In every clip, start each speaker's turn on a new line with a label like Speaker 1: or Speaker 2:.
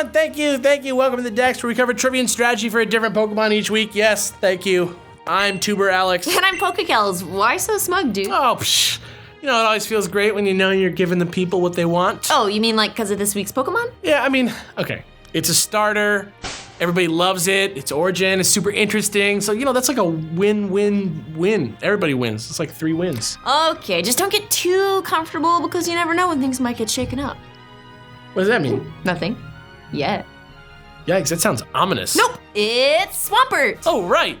Speaker 1: everyone. Thank you. Welcome to the Dex, where we cover trivia and strategy for a different Pokemon each week. Yes, thank you. I'm Tuber Alex.
Speaker 2: And I'm PokeKellz. Why so smug, dude?
Speaker 1: Oh, psh. You know, it always feels great when you know you're giving the people what they want.
Speaker 2: Oh, you mean like because of this week's Pokemon?
Speaker 1: Yeah, I mean, okay. It's a starter. Everybody loves it. Its origin is super interesting. So, you know, that's like a win-win-win. Everybody wins. It's like 3 wins.
Speaker 2: Okay, just don't get too comfortable because you never know when things might get shaken up.
Speaker 1: What does that mean?
Speaker 2: Nothing. Yet.
Speaker 1: Yikes, that sounds ominous.
Speaker 2: Nope, it's Swampert.
Speaker 1: Oh, right.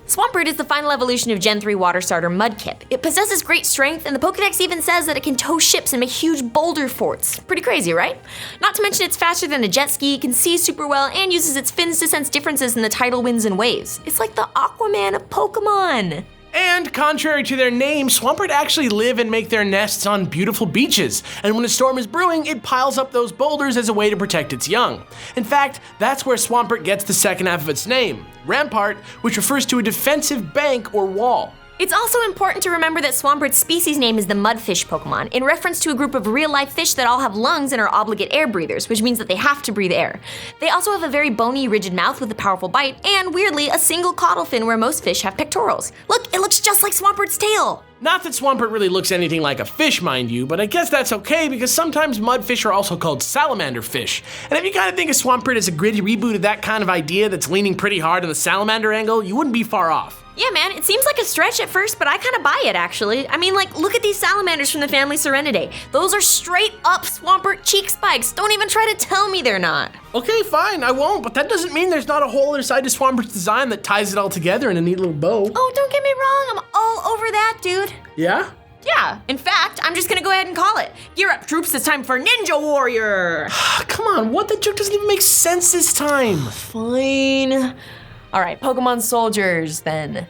Speaker 2: Swampert is the final evolution of Gen 3 water starter Mudkip. It possesses great strength, and the Pokedex even says that it can tow ships and make huge boulder forts. Pretty crazy, right? Not to mention it's faster than a jet ski, can see super well, and uses its fins to sense differences in the tidal winds and waves. It's like the Aquaman of Pokemon.
Speaker 1: And contrary to their name, Swampert actually live and make their nests on beautiful beaches. And when a storm is brewing, it piles up those boulders as a way to protect its young. In fact, that's where Swampert gets the second half of its name, Rampart, which refers to a defensive bank or wall.
Speaker 2: It's also important to remember that Swampert's species name is the mudfish Pokemon, in reference to a group of real-life fish that all have lungs and are obligate air breathers, which means that they have to breathe air. They also have a very bony, rigid mouth with a powerful bite, and weirdly, a single caudal fin where most fish have pectorals. Look, it looks just like Swampert's tail!
Speaker 1: Not that Swampert really looks anything like a fish, mind you, but I guess that's okay because sometimes mudfish are also called salamander fish. And if you kind of think of Swampert as a gritty reboot of that kind of idea that's leaning pretty hard on the salamander angle, you wouldn't be far off.
Speaker 2: Yeah, man, it seems like a stretch at first, but I kind of buy it, actually. I mean, like, look at these salamanders from the family Serenidae. Those are straight up Swampert cheek spikes. Don't even try to tell me they're not.
Speaker 1: Okay, fine, I won't, but that doesn't mean there's not a whole other side to Swampert's design that ties it all together in a neat little bow.
Speaker 2: Oh, don't get me wrong, I'm all over that, dude.
Speaker 1: Yeah?
Speaker 2: Yeah, in fact, I'm just gonna go ahead and call it. Gear up, troops, it's time for Ninja Warrior.
Speaker 1: Come on, what? That joke doesn't even make sense this time.
Speaker 2: Fine. All right, Pokemon soldiers, then.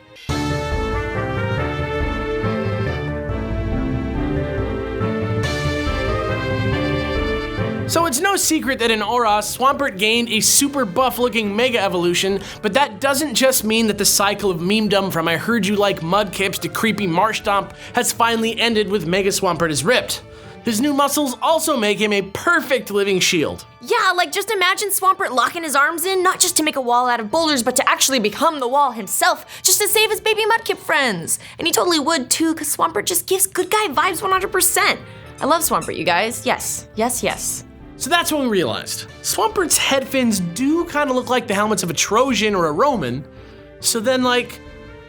Speaker 1: So it's no secret that in Oros, Swampert gained a super buff-looking Mega Evolution, but that doesn't just mean that the cycle of memedom from I heard you like Mudkips to creepy Marshtomp has finally ended with Mega Swampert is ripped. His new muscles also make him a perfect living shield.
Speaker 2: Yeah, like just imagine Swampert locking his arms in, not just to make a wall out of boulders, but to actually become the wall himself, just to save his baby Mudkip friends. And he totally would too, because Swampert just gives good guy vibes 100%. I love Swampert, you guys. Yes, yes, yes.
Speaker 1: So that's when we realized. Swampert's head fins do kind of look like the helmets of a Trojan or a Roman. So then, like,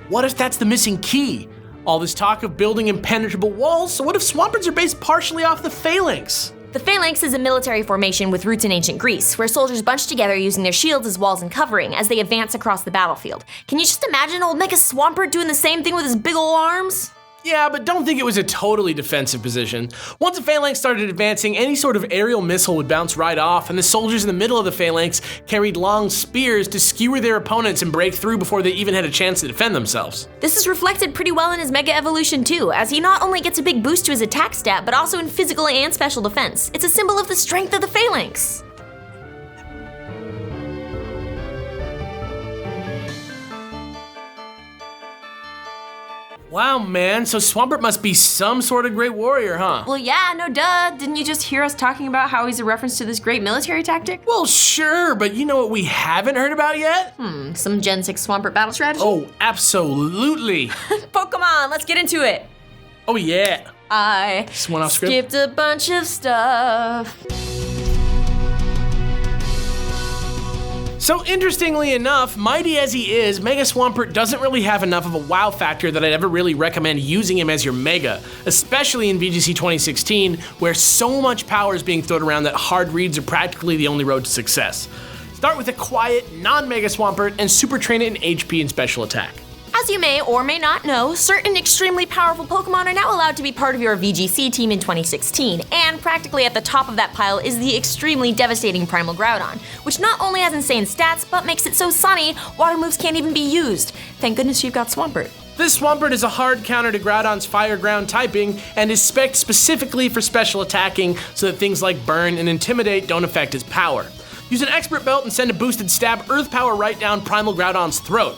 Speaker 1: what if that's the missing key? All this talk of building impenetrable walls, so what if Swamperts are based partially off the phalanx?
Speaker 2: The phalanx is a military formation with roots in ancient Greece, where soldiers bunch together using their shields as walls and covering as they advance across the battlefield. Can you just imagine old Mega Swampert doing the same thing with his big ol' arms?
Speaker 1: Yeah, but don't think it was a totally defensive position. Once a phalanx started advancing, any sort of aerial missile would bounce right off, and the soldiers in the middle of the phalanx carried long spears to skewer their opponents and break through before they even had a chance to defend themselves. This
Speaker 2: is reflected pretty well in his Mega Evolution too, as he not only gets a big boost to his attack stat, but also in physical and special defense. It's a symbol of the strength of the phalanx.
Speaker 1: Wow, man, so Swampert must be some sort of great warrior, huh?
Speaker 2: Well, yeah, no duh. Didn't you just hear us talking about how he's a reference to this great military tactic?
Speaker 1: Well, sure, but you know what we haven't heard about yet?
Speaker 2: Some Gen 6 Swampert battle strategy?
Speaker 1: Oh, absolutely.
Speaker 2: Pokemon, let's get into it.
Speaker 1: Oh, yeah.
Speaker 2: I
Speaker 1: Just went off script.
Speaker 2: skipped a bunch of stuff.
Speaker 1: So interestingly enough, mighty as he is, Mega Swampert doesn't really have enough of a wow factor that I'd ever really recommend using him as your Mega, especially in VGC 2016, where so much power is being thrown around that hard reads are practically the only road to success. Start with a quiet, non-Mega Swampert and super train it in HP and special attack.
Speaker 2: As you may or may not know, certain extremely powerful Pokemon are now allowed to be part of your VGC team in 2016, and practically at the top of that pile is the extremely devastating Primal Groudon, which not only has insane stats, but makes it so sunny, water moves can't even be used. Thank goodness you've got Swampert.
Speaker 1: This Swampert is a hard counter to Groudon's Fire Ground typing, and is spec'd specifically for special attacking so that things like Burn and Intimidate don't affect his power. Use an Expert Belt and send a boosted stab Earth Power right down Primal Groudon's throat.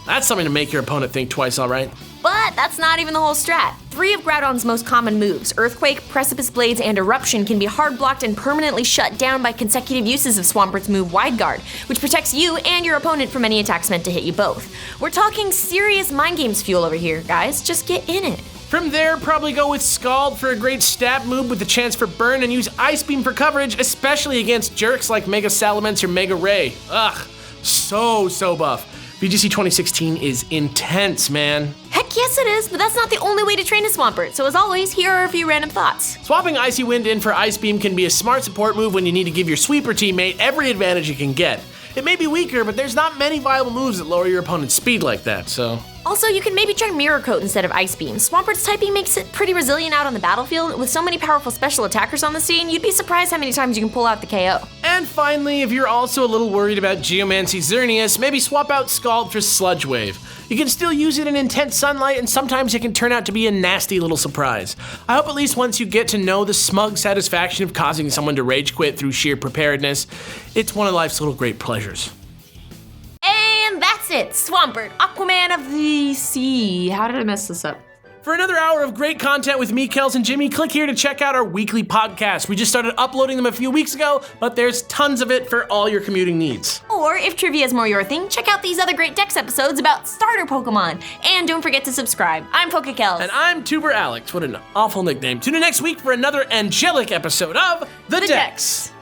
Speaker 1: That's something to make your opponent think twice, all right?
Speaker 2: But But that's not even the whole strat. 3 of Groudon's most common moves, Earthquake, Precipice Blades, and Eruption, can be hard blocked and permanently shut down by consecutive uses of Swampert's move Wide Guard, which protects you and your opponent from any attacks meant to hit you both. We're talking serious mind games fuel over here, guys. Just get in it.
Speaker 1: From there, probably go with Scald for a great stab move with the chance for burn, and use Ice Beam for coverage, especially against jerks like Mega Salamence or Mega Ray. Ugh, so buff. VGC 2016 is intense, man.
Speaker 2: Heck yes it is, but that's not the only way to train a Swampert, so as always, here are a few random thoughts.
Speaker 1: Swapping Icy Wind in for Ice Beam can be a smart support move when you need to give your sweeper teammate every advantage you can get. It may be weaker, but there's not many viable moves that lower your opponent's speed like that, so...
Speaker 2: Also, you can maybe try Mirror Coat instead of Ice Beam. Swampert's typing makes it pretty resilient out on the battlefield. With so many powerful special attackers on the scene, you'd be surprised how many times you can pull out the KO.
Speaker 1: And finally, if you're also a little worried about Geomancy Xerneas, maybe swap out Scald for Sludge Wave. You can still use it in intense sunlight, and sometimes it can turn out to be a nasty little surprise. I hope at least once you get to know the smug satisfaction of causing someone to rage quit through sheer preparedness, it's one of life's little great pleasures.
Speaker 2: And that's it, Swampert, Aquaman of the Sea. How did I mess this up?
Speaker 1: For another hour of great content with me, Kelz, and Jimmy, click here to check out our weekly podcast. We just started uploading them a few weeks ago, but there's tons of it for all your commuting needs.
Speaker 2: Or if trivia is more your thing, check out these other great Dex episodes about starter Pokemon. And don't forget to subscribe. I'm PokeKellz.
Speaker 1: And I'm Tuber Alex. What an awful nickname. Tune in next week for another angelic episode of The Dex.